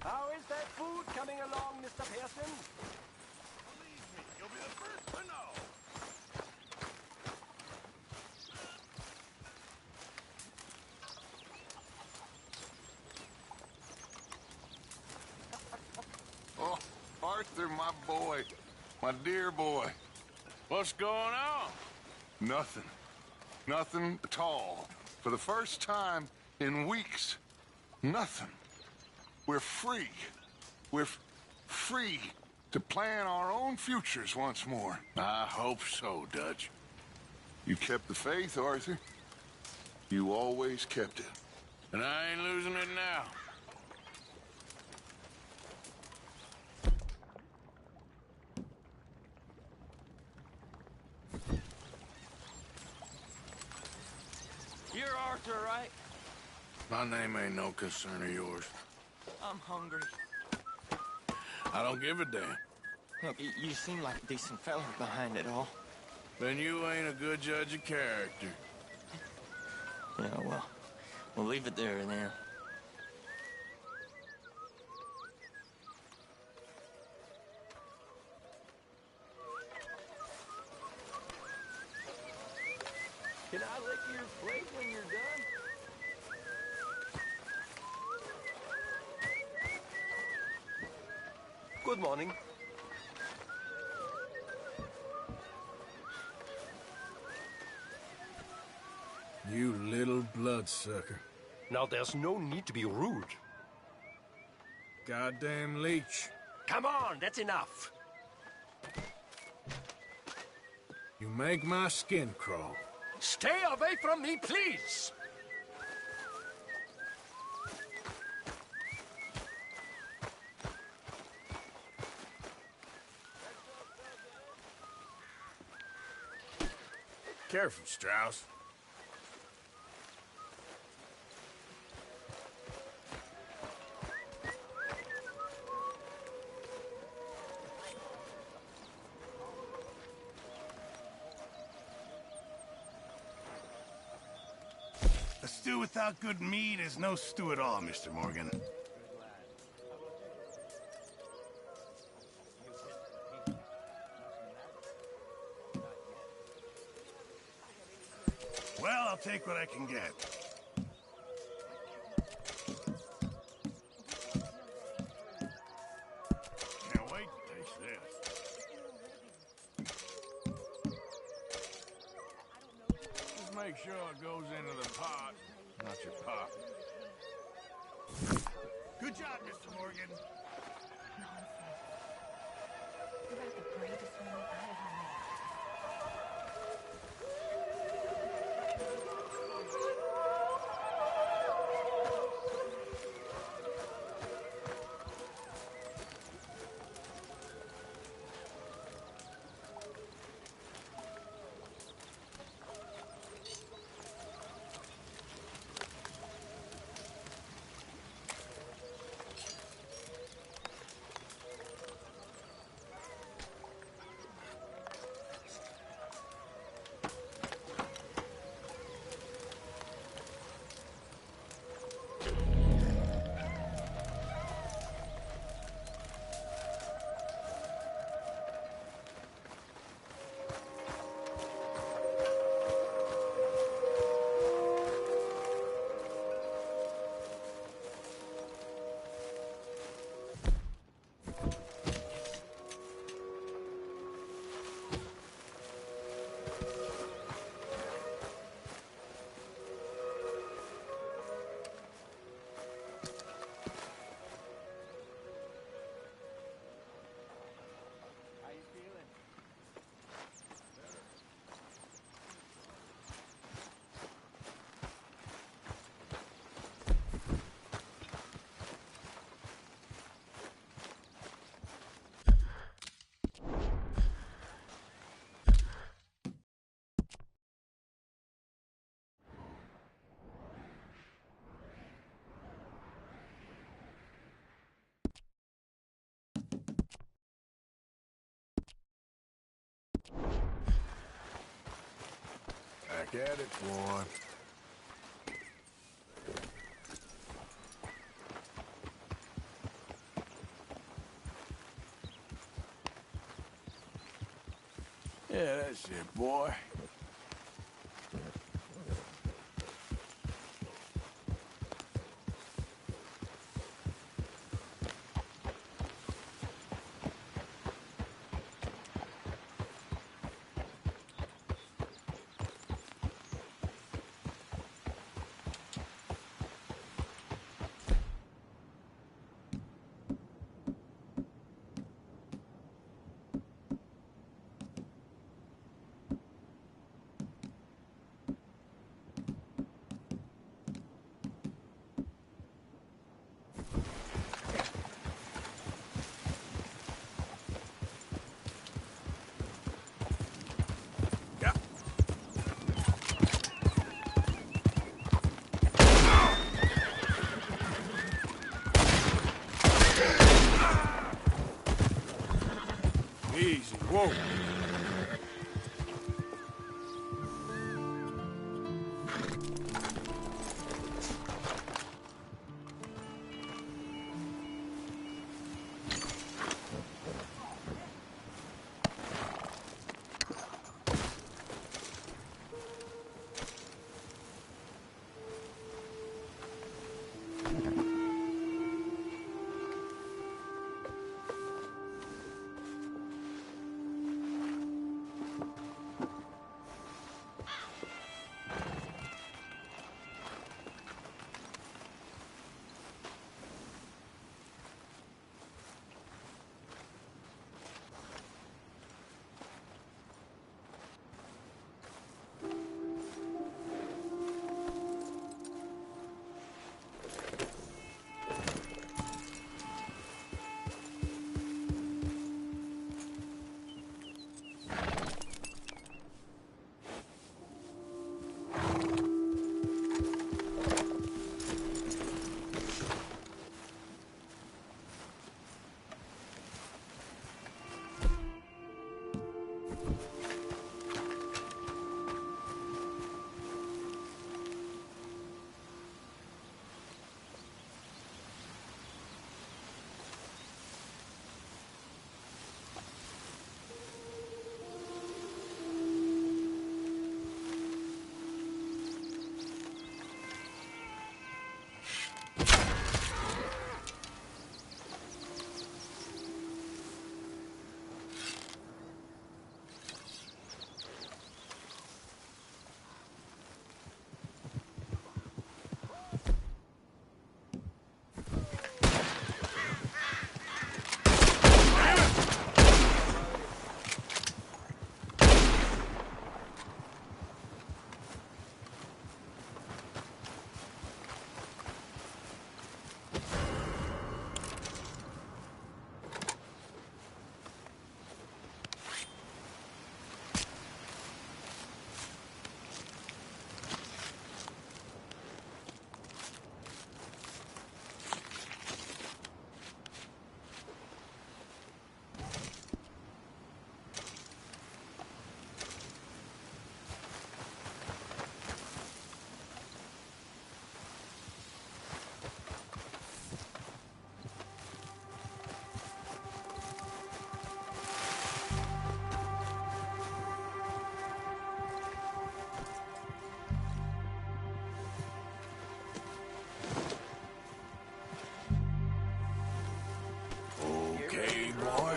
How is that food coming along, Mr. Pearson? Believe me, you'll be the first to know. Oh, Arthur, my boy. My dear boy. What's going on? Nothing. Nothing at all. For the first time in weeks, nothing. We're free. We're free to plan our own futures once more. I hope so, Dutch. You kept the faith, Arthur. You always kept it. And I ain't losing it now. You're Arthur, right? My name ain't no concern of yours. I'm hungry. I don't give a damn. Look, you seem like a decent fella behind it all. Then you ain't a good judge of character. Yeah, well, we'll leave it there then. Can I lick your plate when you're done? Good morning. You little bloodsucker. Now, there's no need to be rude. Goddamn leech. Come on, that's enough. You make my skin crawl. Stay away from me, please! Careful, Strauss. A stew without good meat is no stew at all, Mr. Morgan. Well, I'll take what I can get. Can't wait to taste this. Just make sure it goes into the pot, not your pocket. Good job, Mr. Morgan. You're about the bravest woman I ever met. Back at it, boy. Yeah, that's it, boy. Easy, whoa.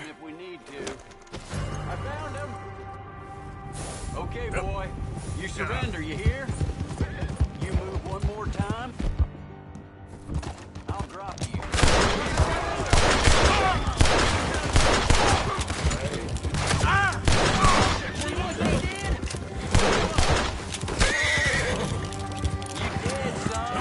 If we need to. I found him. Okay, boy. You surrender, you hear? You move one more time, I'll drop you. See what they did? You dead, son.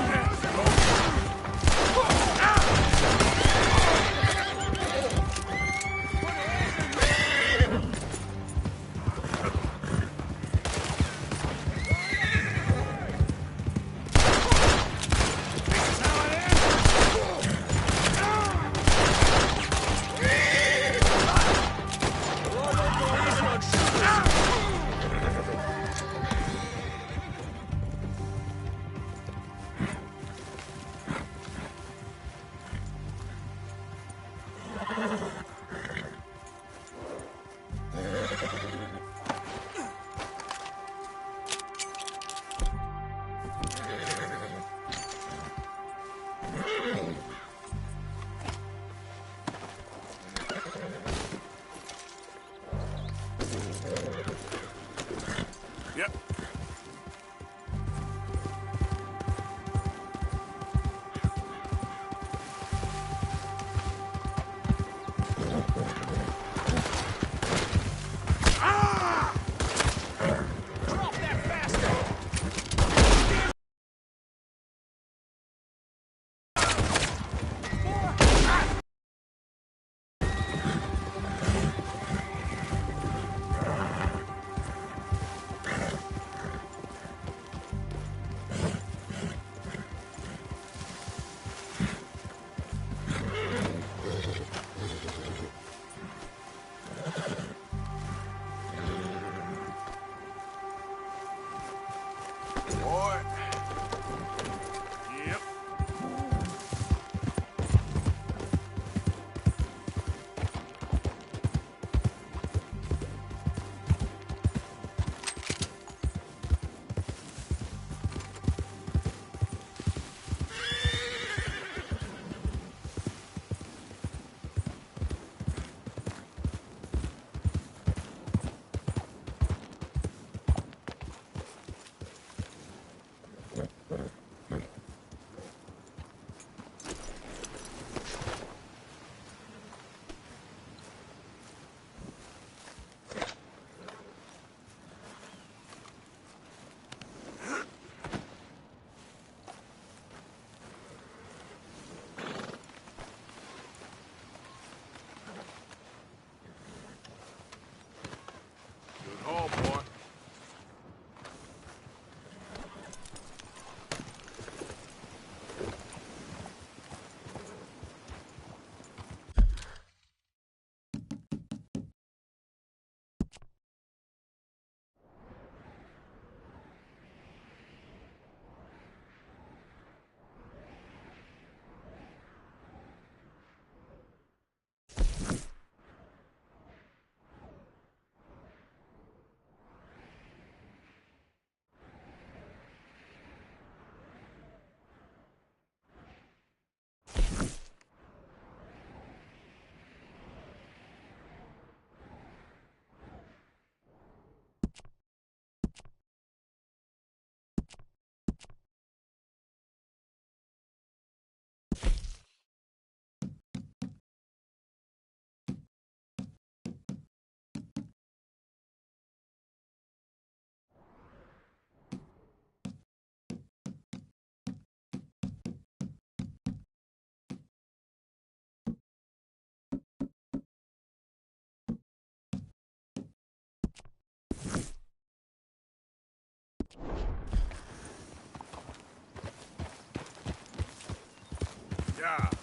job.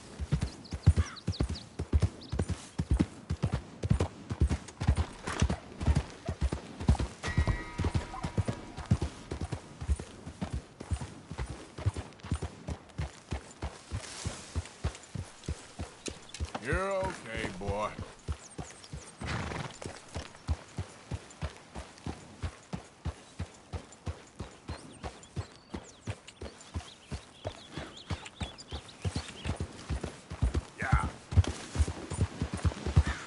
You're okay, boy.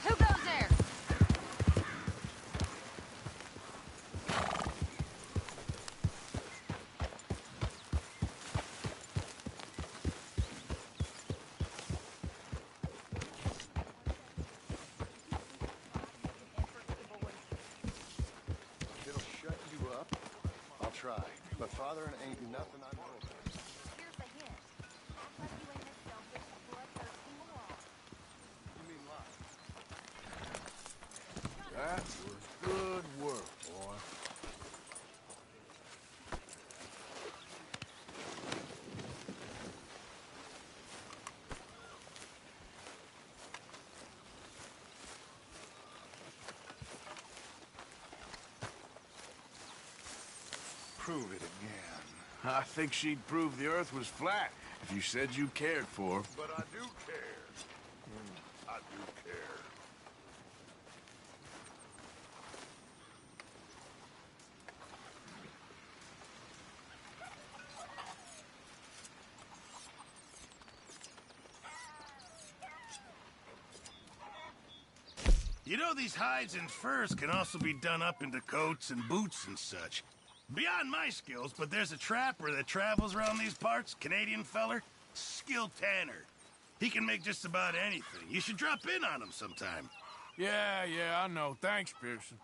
Who goes there? It'll shut you up. I'll try. But fathering ain't nothing I know about. Here's the hint. Act like you ain't a selfish, bloodthirsty moron. You mean lie? That was good work, boy. Prove it again. I think she'd prove the Earth was flat if you said you cared for her. But I do care. I do care. You know, these hides and furs can also be done up into coats and boots and such. Beyond my skills, but there's a trapper that travels around these parts, Canadian feller, skilled tanner. He can make just about anything. You should drop in on him sometime. Yeah, I know. Thanks, Pearson.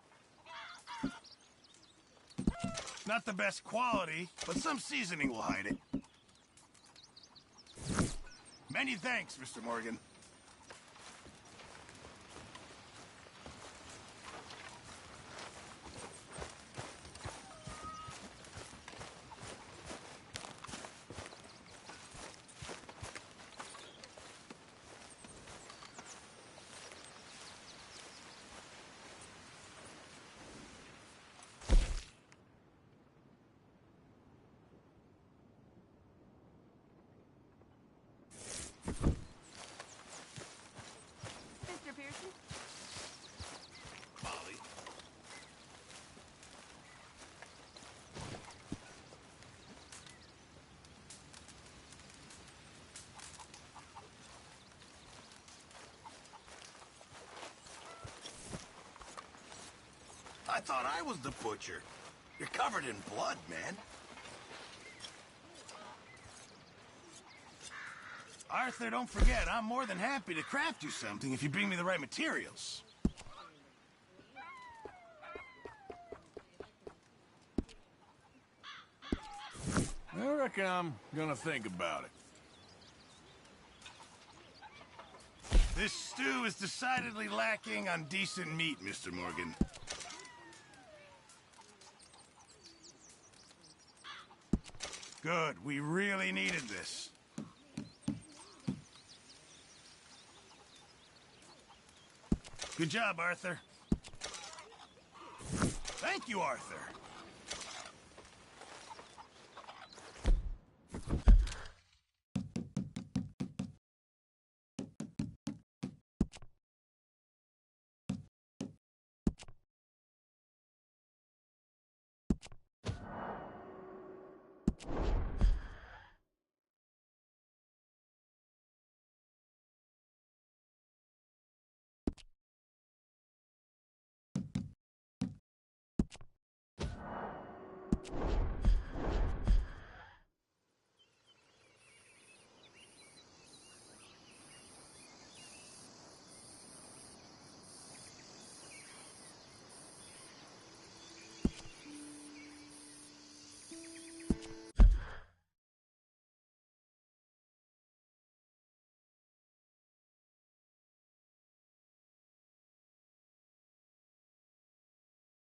Not the best quality, but some seasoning will hide it. Many thanks, Mr. Morgan. Mr. Pearson? Molly. I thought I was the butcher. You're covered in blood, man. Arthur, don't forget, I'm more than happy to craft you something if you bring me the right materials. I reckon I'm gonna think about it. This stew is decidedly lacking on decent meat, Mr. Morgan. Good, we really needed this. Good job, Arthur. Thank you, Arthur.